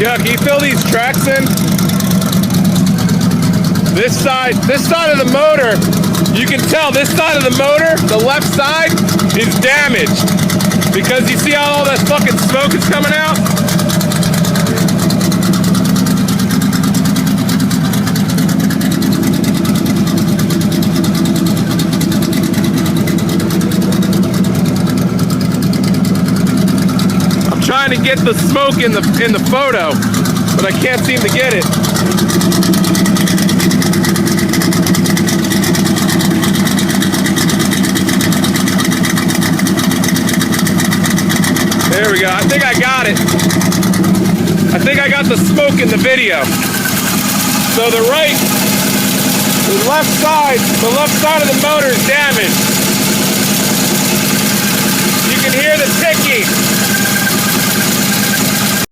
Chuck, can you fill these tracks in? This side of the motor, you can tell this side of the motor, the left side, is damaged. Because you see how all that fucking smoke is coming out? I'm trying to get the smoke in the photo, but I can't seem to get it. There we go. I think I got it. I think I got the smoke in the video. So the left side of the motor is damaged. You can hear the ticking.